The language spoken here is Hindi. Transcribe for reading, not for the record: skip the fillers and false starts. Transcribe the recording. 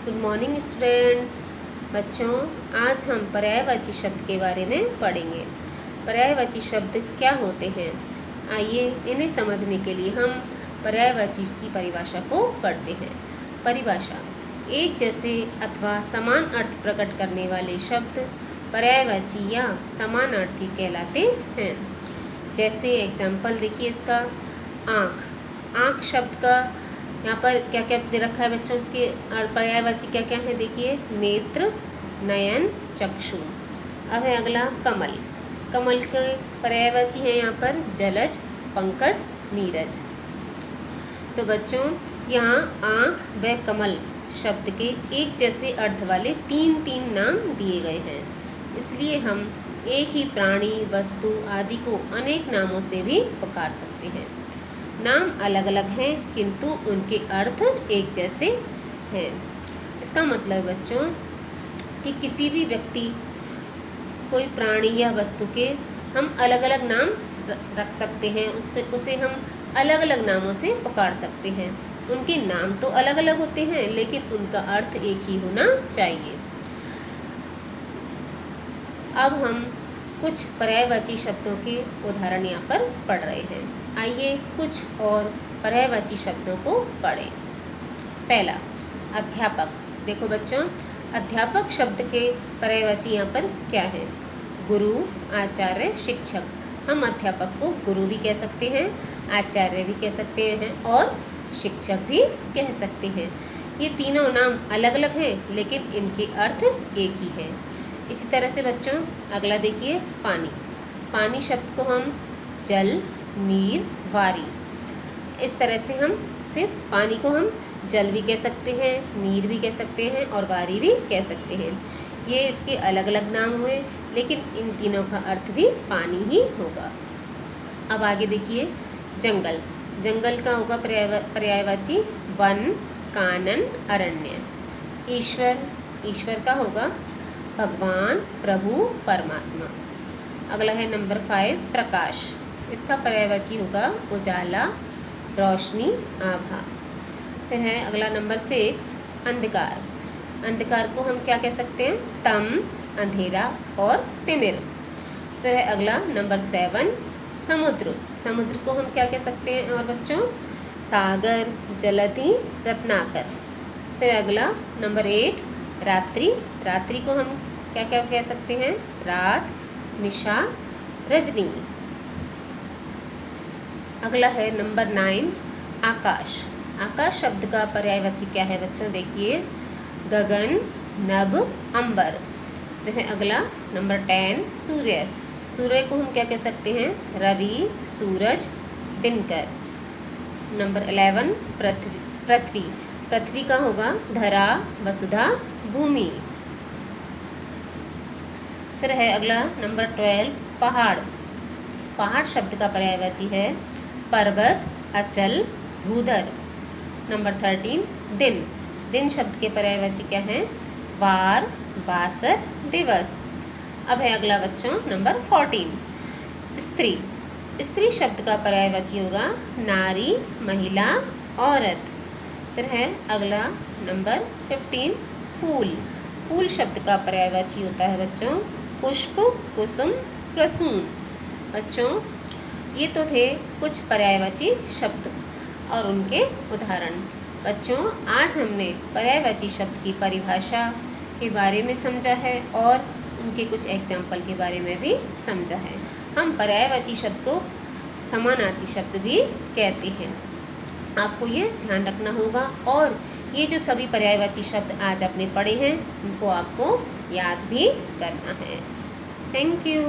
Good morning students. बच्चों, आज हम पर्यायवाची शब्द के बारे में पढ़ेंगे। पर्यायवाची शब्द क्या होते हैं, आइए इन्हें समझने के लिए हम पर्यायवाची की परिभाषा को पढ़ते हैं। परिभाषा: एक जैसे अथवा समान अर्थ प्रकट करने वाले शब्द पर्यायवाची या समानार्थी कहलाते हैं। जैसे एग्जाम्पल देखिए इसका, आँख। आँख शब्द का यहाँ पर क्या क्या दे रखा है बच्चों, उसके पर्यायवाची क्या क्या है देखिए, नेत्र, नयन, चक्षु। अब है अगला कमल। कमल के पर्यायवाची है यहाँ पर जलज, पंकज, नीरज। तो बच्चों, यहाँ आँख व कमल शब्द के एक जैसे अर्थ वाले तीन नाम दिए गए हैं, इसलिए हम एक ही प्राणी, वस्तु आदि को अनेक नामों से भी पुकार सकते हैं। नाम अलग अलग हैं किंतु उनके अर्थ एक जैसे हैं। इसका मतलब बच्चों कि किसी भी व्यक्ति, कोई प्राणी या वस्तु के हम अलग अलग नाम रख सकते हैं, उसे हम अलग अलग नामों से पुकार सकते हैं। उनके नाम तो अलग अलग होते हैं लेकिन उनका अर्थ एक ही होना चाहिए। अब हम कुछ पर्यायवाची शब्दों के उदाहरण यहाँ पर पढ़ रहे हैं। आइए कुछ और पर्यायवाची शब्दों को पढ़ें। पहला, अध्यापक। देखो बच्चों, अध्यापक शब्द के पर्यायवाची यहाँ पर क्या है? गुरु, आचार्य, शिक्षक। हम अध्यापक को गुरु भी कह सकते हैं, आचार्य भी कह सकते हैं और शिक्षक भी कह सकते हैं। ये तीनों नाम अलग अलग हैं लेकिन इनके अर्थ एक ही है। इसी तरह से बच्चों अगला देखिए, पानी। पानी शब्द को हम जल, नीर, वारी, इस तरह से हम सिर्फ पानी को हम जल भी कह सकते हैं, नीर भी कह सकते हैं और वारी भी कह सकते हैं। ये इसके अलग अलग नाम हुए लेकिन इन तीनों का अर्थ भी पानी ही होगा। अब आगे देखिए, जंगल। जंगल का होगा पर्यायवाची वन, कानन, अरण्य। ईश्वर। ईश्वर का होगा भगवान, प्रभु, परमात्मा। अगला है नंबर 5, प्रकाश। इसका पर्यायवाची होगा उजाला, रोशनी, आभा। फिर है अगला नंबर 6, अंधकार। अंधकार को हम क्या कह सकते हैं? तम, अंधेरा और तिमिर। फिर है अगला नंबर 7, समुद्र। समुद्र को हम क्या कह सकते हैं और बच्चों? सागर, जलधि, रत्नाकर। फिर अगला नंबर 8, रात्रि। रात्रि को हम क्या क्या कह सकते हैं? रात, निशा, रजनी। अगला है नंबर 9, आकाश। आकाश शब्द का पर्यायवाची क्या है बच्चों? देखिए, गगन, नभ, अंबर। तो है अगला नंबर 10, सूर्य। सूर्य को हम क्या कह सकते हैं? रवि, सूरज, दिनकर। नंबर 11, पृथ्वी। पृथ्वी का होगा धरा, वसुधा, भूमि। फिर है अगला नंबर 12, पहाड़। पहाड़ शब्द का पर्यायवाची है पर्वत, अचल, भूधर। नंबर 13, दिन। दिन शब्द के पर्यायवाची क्या है? वार, बासर, दिवस। अब है अगला बच्चों नंबर 14, स्त्री। स्त्री शब्द का पर्यायवाची होगा नारी, महिला, औरत। फिर है अगला नंबर 15, फूल। फूल शब्द का पर्यायवाची होता है बच्चों पुष्प, कुसुम, प्रसून। बच्चों, ये तो थे कुछ पर्यायवाची शब्द और उनके उदाहरण। बच्चों, आज हमने पर्यायवाची शब्द की परिभाषा के बारे में समझा है और उनके कुछ एग्जाम्पल के बारे में भी समझा है। हम पर्यायवाची शब्द को समानार्थी शब्द भी कहते हैं। आपको ये ध्यान रखना होगा और ये जो सभी पर्यायवाची शब्द आज आपने पढ़े हैं उनको आपको याद भी करना है। Thank you.